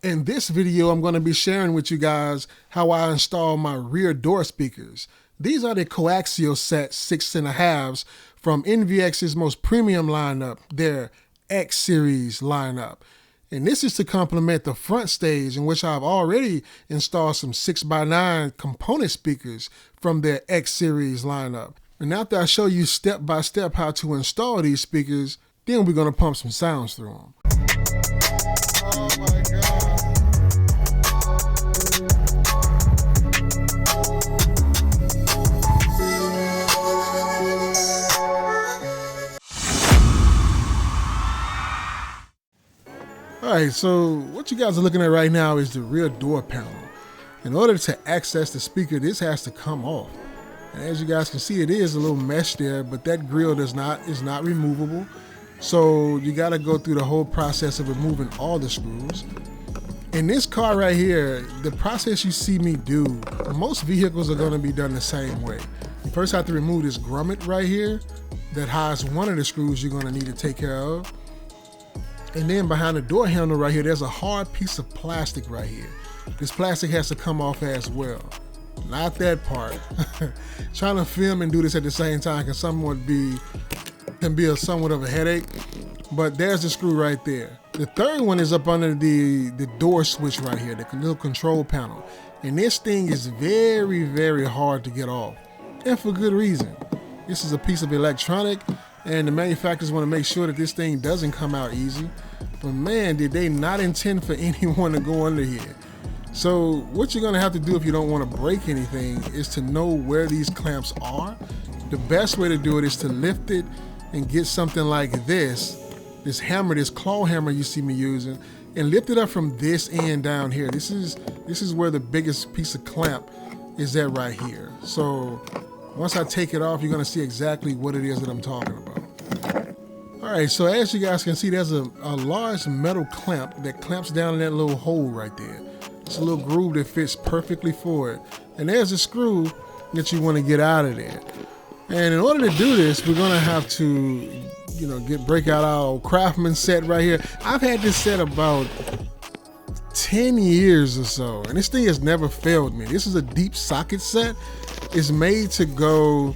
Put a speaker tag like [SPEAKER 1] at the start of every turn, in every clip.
[SPEAKER 1] In this video, I'm going to be sharing with you guys how I install my rear door speakers. These are the Coaxial set 6.5s from NVX's most premium lineup, their X series lineup. And this is to complement the front stage, in which I've already installed some 6x9 component speakers from their X series lineup. And after I show you step by step how to install these speakers, then we're going to pump some sounds through them. Oh my God. Alright, so what you guys are looking at right now is the rear door panel. In order to access the speaker, this has to come off. And as you guys can see, it is a little mesh there, but that grill is not removable. So you got to go through the whole process of removing all the screws. In this car right here, the process you see me do, most vehicles are going to be done the same way. You first have to remove this grommet right here that hides one of the screws you're going to need to take care of. And then behind the door handle right here, there's a hard piece of plastic right here. This plastic has to come off as well. Not that part. Trying to film and do this at the same time can somewhat be somewhat of a headache, but there's the screw right there. The third one is up under the door switch right here, the little control panel. And this thing is very, very hard to get off, and for good reason. This is a piece of electronic, and the manufacturers want to make sure that this thing doesn't come out easy. But man, did they not intend for anyone to go under here. So what you're gonna have to do if you don't want to break anything is to know where these clamps are. The best way to do it is to lift it and get something like this hammer, this claw hammer you see me using, and lift it up from this end down here. This is where the biggest piece of clamp is at right here. So once I take it off, you're gonna see exactly what it is that I'm talking about. All right, so as you guys can see, there's a large metal clamp that clamps down in that little hole right there. It's a little groove that fits perfectly for it. And there's a screw that you want to get out of there. And in order to do this, we're gonna have to, break out our old Craftsman set right here. I've had this set about 10 years or so, and this thing has never failed me. This is a deep socket set. It's made to go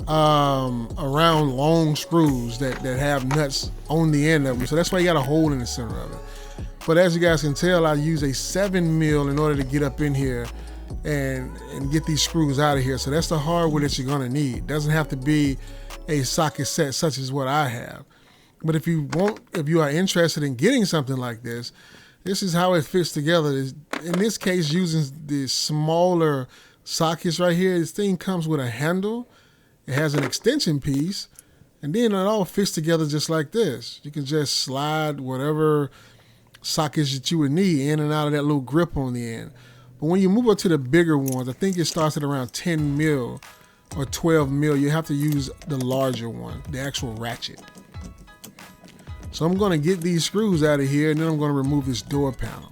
[SPEAKER 1] around long screws that have nuts on the end of them. So that's why you got a hole in the center of it. But as you guys can tell, I use a 7mm in order to get up in here and get these screws out of here. So that's the hardware that you're gonna need. It doesn't have to be a socket set such as what I have. But if you are interested in getting something like this, this is how it fits together. In this case, using the smaller sockets right here, this thing comes with a handle. It has an extension piece, and then it all fits together just like this. You can just slide whatever sockets that you would need in and out of that little grip on the end. But when you move up to the bigger ones, I think it starts at around 10mm or 12mm. You have to use the larger one, the actual ratchet. So I'm going to get these screws out of here, and then I'm going to remove this door panel.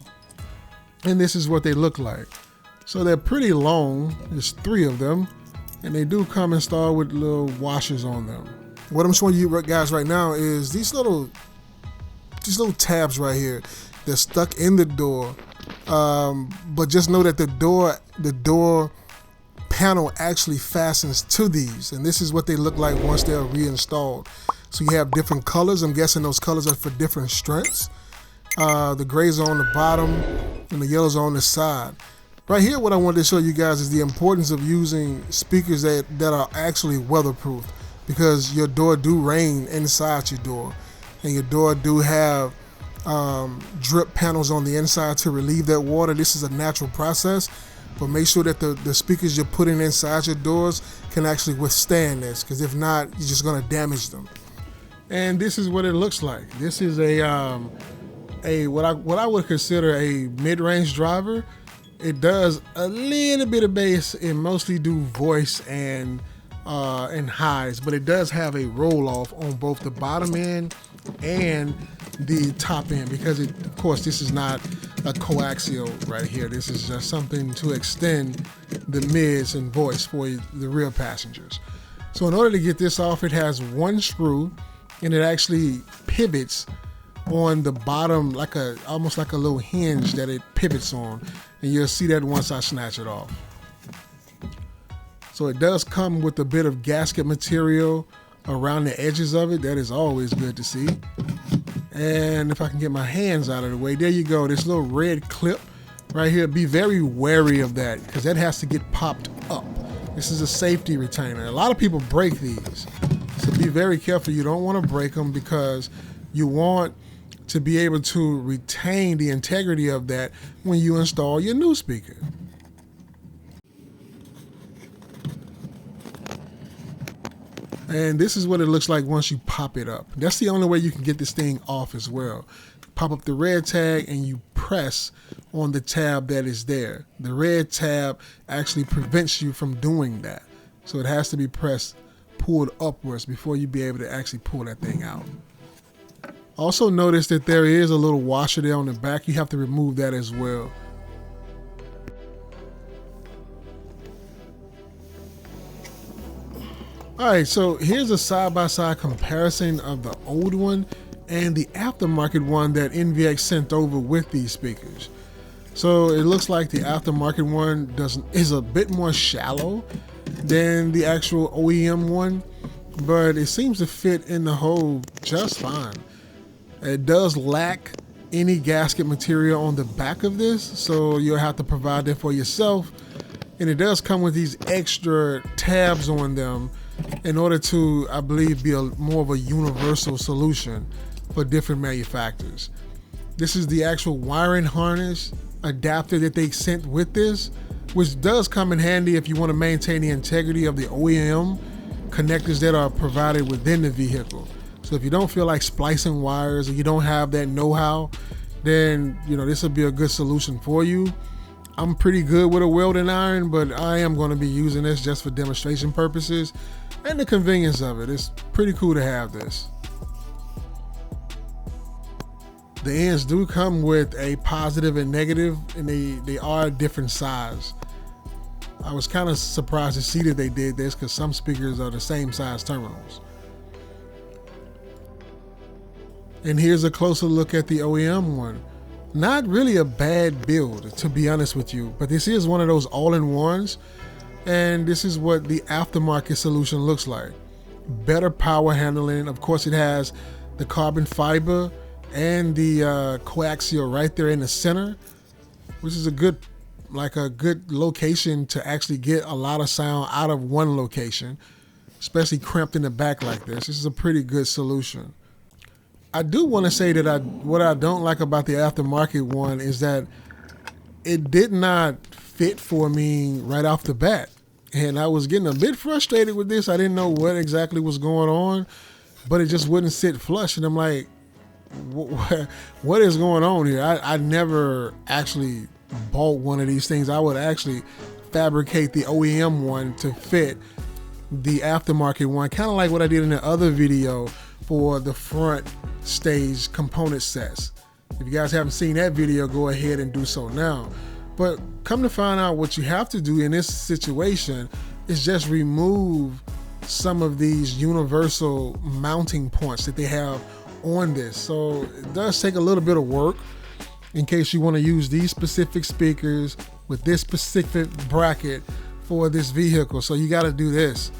[SPEAKER 1] And this is what they look like. So they're pretty long. There's 3 of them, and they do come installed with little washers on them. What I'm showing you guys right now is these little tabs right here. They're stuck in the door, but just know that the door panel actually fastens to these, and this is what they look like once they're reinstalled. So you have different colors. I'm guessing those colors are for different strengths. The grays are on the bottom and the yellows are on the side. Right here, what I wanted to show you guys is the importance of using speakers that are actually weatherproof, because your door do rain inside your door, and your door do have drip panels on the inside to relieve that water. This is a natural process, but make sure that the speakers you're putting inside your doors can actually withstand this, because if not, you're just going to damage them. And this is what it looks like. This is what I would consider a mid-range driver. It does a little bit of bass and mostly do voice and highs, but it does have a roll off on both the bottom end and the top end, because of course this is not a coaxial right here. This is just something to extend the mids and voice for the rear passengers. So in order to get this off, it has one screw, and it actually pivots on the bottom, like almost like a little hinge that it pivots on, and you'll see that once I snatch it off. So it does come with a bit of gasket material around the edges of it. That is always good to see. And if I can get my hands out of the way, there you go, this little red clip right here. Be very wary of that because that has to get popped up. This is a safety retainer. A lot of people break these, so be very careful. You don't want to break them because you want to be able to retain the integrity of that when you install your new speaker. And this is what it looks like once you pop it up. That's the only way you can get this thing off as well. Pop up the red tag and you press on the tab that is there. The red tab actually prevents you from doing that. So it has to be pulled upwards before you be able to actually pull that thing out. Also notice that there is a little washer there on the back. You have to remove that as well. Alright, so here's a side-by-side comparison of the old one and the aftermarket one that NVX sent over with these speakers. So it looks like the aftermarket one is a bit more shallow than the actual OEM one, but it seems to fit in the hole just fine. It does lack any gasket material on the back of this, so you'll have to provide that for yourself. And it does come with these extra tabs on them in order to, I believe, be more of a universal solution for different manufacturers. This is the actual wiring harness adapter that they sent with this, which does come in handy if you want to maintain the integrity of the OEM connectors that are provided within the vehicle. So if you don't feel like splicing wires or you don't have that know-how, then this will be a good solution for you. I'm pretty good with a welding iron, but I am going to be using this just for demonstration purposes and the convenience of it. It's pretty cool to have this. The ends do come with a positive and negative, and they are a different size. I was kind of surprised to see that they did this because some speakers are the same size terminals. And here's a closer look at the OEM one. Not really a bad build, to be honest with you, but this is one of those all-in-ones, and this is what the aftermarket solution looks like. Better power handling. Of course, it has the carbon fiber and the coaxial right there in the center, which is a good location to actually get a lot of sound out of one location, especially cramped in the back like this. This is a pretty good solution. I do want to say that what I don't like about the aftermarket one is that it did not fit for me right off the bat. And I was getting a bit frustrated with this. I didn't know what exactly was going on, but it just wouldn't sit flush. And I'm like, what is going on here? I never actually bought one of these things. I would actually fabricate the OEM one to fit the aftermarket one, kind of like what I did in the other video for the front stage component sets. If you guys haven't seen that video, go ahead and do so now. But come to find out, what you have to do in this situation is just remove some of these universal mounting points that they have on this. So it does take a little bit of work in case you want to use these specific speakers with this specific bracket for this vehicle. So you got to do this.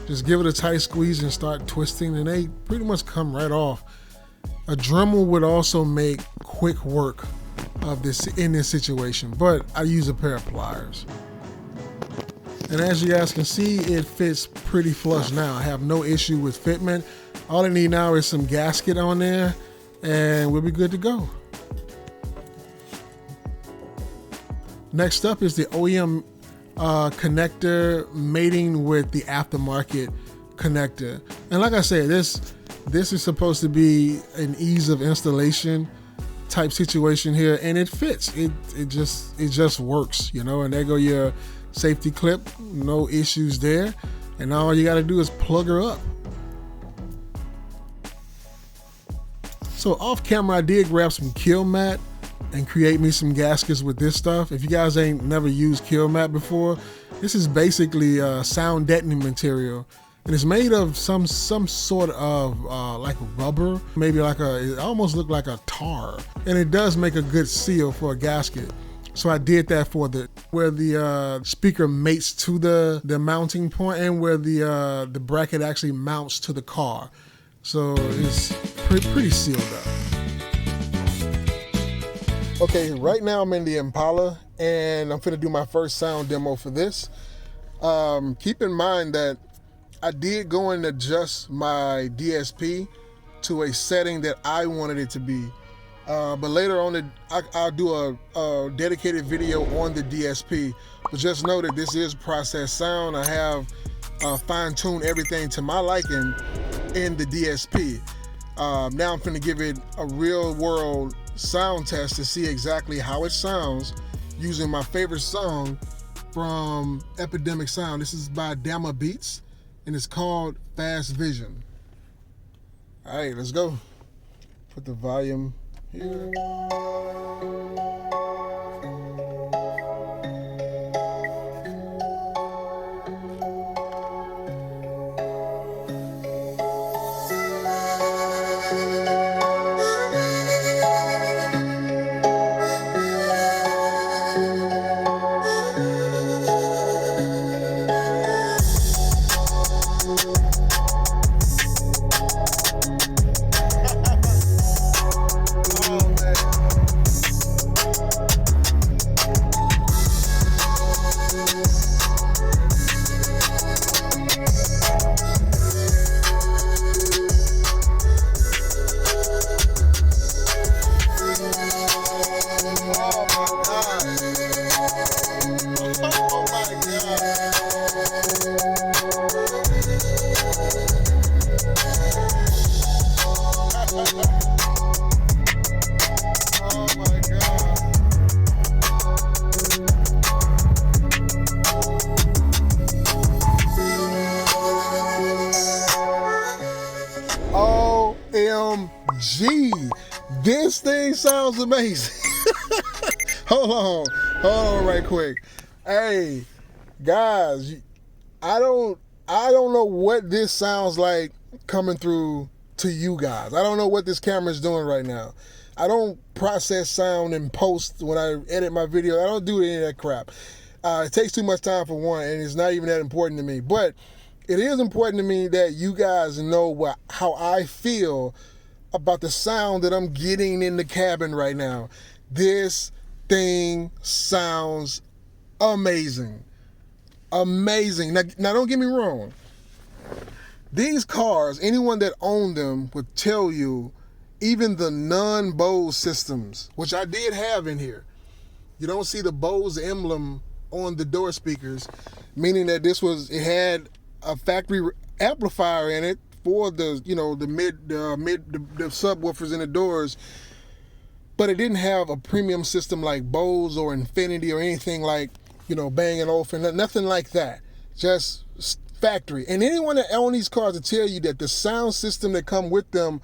[SPEAKER 1] Just give it a tight squeeze and start twisting, and they pretty much come right off. A Dremel would also make quick work of this in this situation, but I use a pair of pliers. And as you guys can see, it fits pretty flush now. I have no issue with fitment. All I need now is some gasket on there and we'll be good to go. Next up is the OEM connector mating with the aftermarket connector. And like I said, this is supposed to be an ease of installation type situation here, and it fits. It just works, and there go your safety clip, no issues there. And now all you got to do is plug her up. So off camera, I did grab some kill mat and create me some gaskets with this stuff. If you guys ain't never used kill mat before, this is basically sound deadening material And it's made of some sort of like rubber, maybe like it almost looked like a tar. And it does make a good seal for a gasket. So I did that for where the speaker mates to the mounting point and where the bracket actually mounts to the car. So it's pretty sealed up. Okay, right now I'm in the Impala and I'm finna do my first sound demo for this. Keep in mind that I did go and adjust my DSP to a setting that I wanted it to be. But later on, I'll do a dedicated video on the DSP. But just know that this is processed sound. I have fine-tuned everything to my liking in the DSP. Now I'm finna give it a real-world sound test to see exactly how it sounds using my favorite song from Epidemic Sound. This is by Dama Beats, and it's called Fast Vision. All right, let's go. Put the volume here. OMG, this thing sounds amazing. Hold on right quick. Hey, guys, I don't know what this sounds like coming through to you guys. I don't know what this camera is doing right now. I don't process sound in post when I edit my video. I don't do any of that crap. It takes too much time for one, and it's not even that important to me. But it is important to me that you guys know how I feel about the sound that I'm getting in the cabin right now. This thing sounds amazing. Amazing. Now don't get me wrong. These cars, anyone that owned them would tell you, even the non-Bose systems, which I did have in here, you don't see the Bose emblem on the door speakers, meaning that it had a factory amplifier in it for the subwoofers in the doors, but it didn't have a premium system like Bose or Infinity or anything like, Bang & Olufsen, nothing like that. Just factory. And anyone that owns these cars will tell you that the sound system that come with them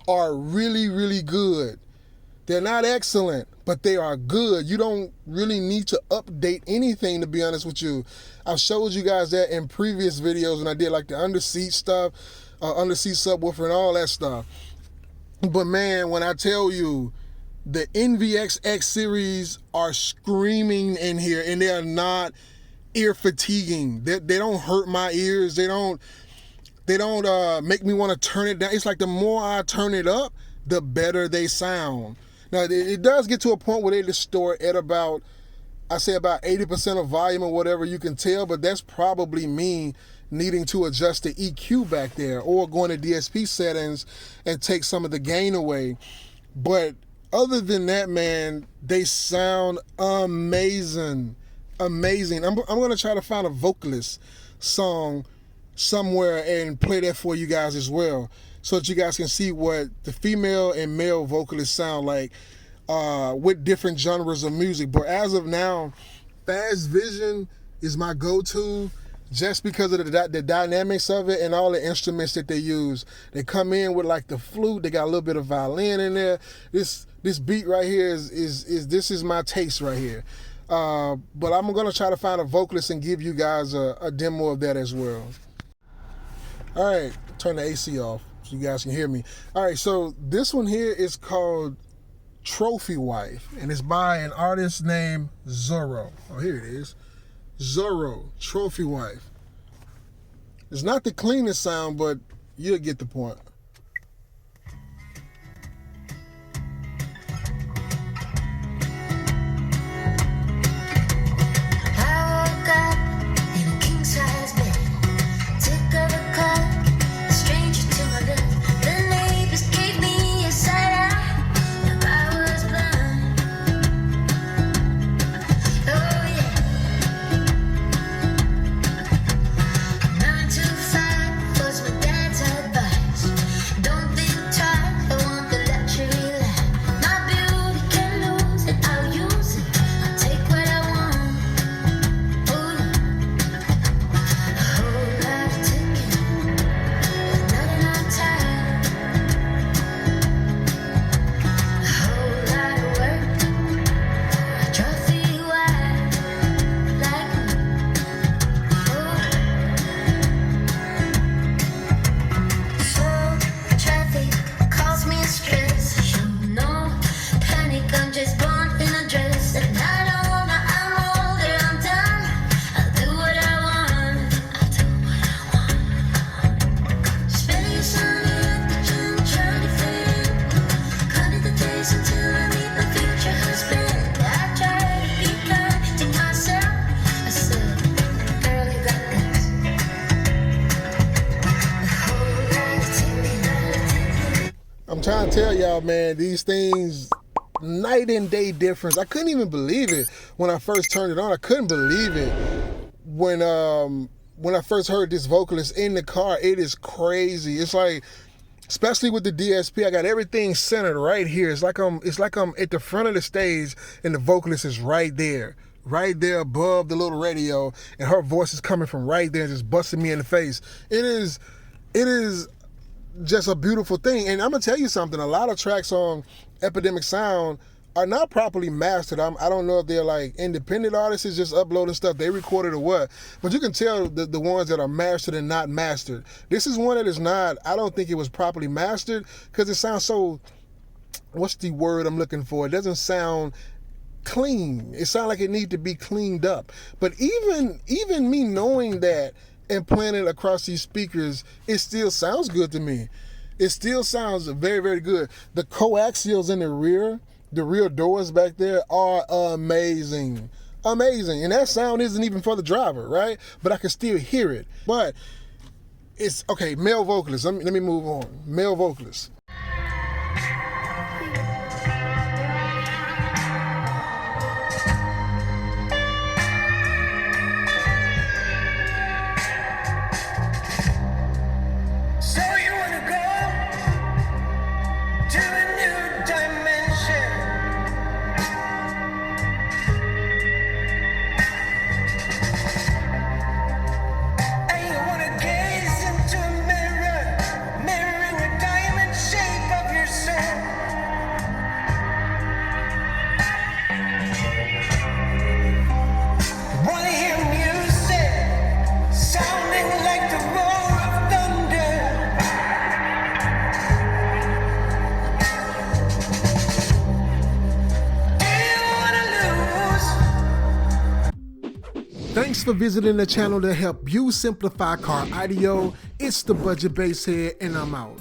[SPEAKER 1] are really, really good. They're not excellent, but they are good. You don't really need to update anything, to be honest with you. I've showed you guys that in previous videos when I did like the underseat stuff, underseat subwoofer and all that stuff. But man, when I tell you, the NVX X series are screaming in here, and they are not ear fatiguing. They don't hurt my ears. They don't make me want to turn it down. It's like the more I turn it up, the better they sound. Now, it does get to a point where they distort at about 80% of volume or whatever you can tell, but that's probably me needing to adjust the EQ back there or going to DSP settings and take some of the gain away. But other than that, man, they sound amazing. Amazing. I'm going to try to find a vocalist song somewhere and play that for you guys as well, so that you guys can see what the female and male vocalists sound like with different genres of music. But as of now, Fast Vision is my go-to just because of the dynamics of it and all the instruments that they use. They come in with like the flute, they got a little bit of violin in there. This beat right here is my taste right here. But I'm gonna try to find a vocalist and give you guys a demo of that as well. All right, turn the AC off so you guys can hear me. All right, so this one here is called Trophy Wife, and it's by an artist named Zorro. Oh, here it is. Zorro, Trophy Wife. It's not the cleanest sound, but you'll get the point. I'm trying to tell y'all, man, these things, night and day difference. I couldn't even believe it when I first turned it on. I couldn't believe it when I first heard this vocalist in the car. It is crazy. It's like, especially with the DSP, I got everything centered right here. It's like I'm at the front of the stage and the vocalist is right there above the little radio, and her voice is coming from right there, just busting me in the face. It is just a beautiful thing. And I'm gonna tell you something, a lot of tracks on Epidemic Sound are not properly mastered. I don't know if they're like independent artists just uploading stuff they recorded or what, but you can tell the ones that are mastered and not mastered. This is one that is not. I don't think it was properly mastered because it sounds so, what's the word I'm looking for? It doesn't sound clean. It sounds like it needs to be cleaned up. But even me knowing that and playing it across these speakers, it still sounds good to me. It still sounds very, very good. The coaxials in the rear doors back there are amazing. Amazing. And that sound isn't even for the driver, right? But I can still hear it. But it's, okay, male vocalists. Let me move on. Male vocalists. Thanks for visiting the channel to help you simplify car audio. It's the Budget Bass Head, and I'm out.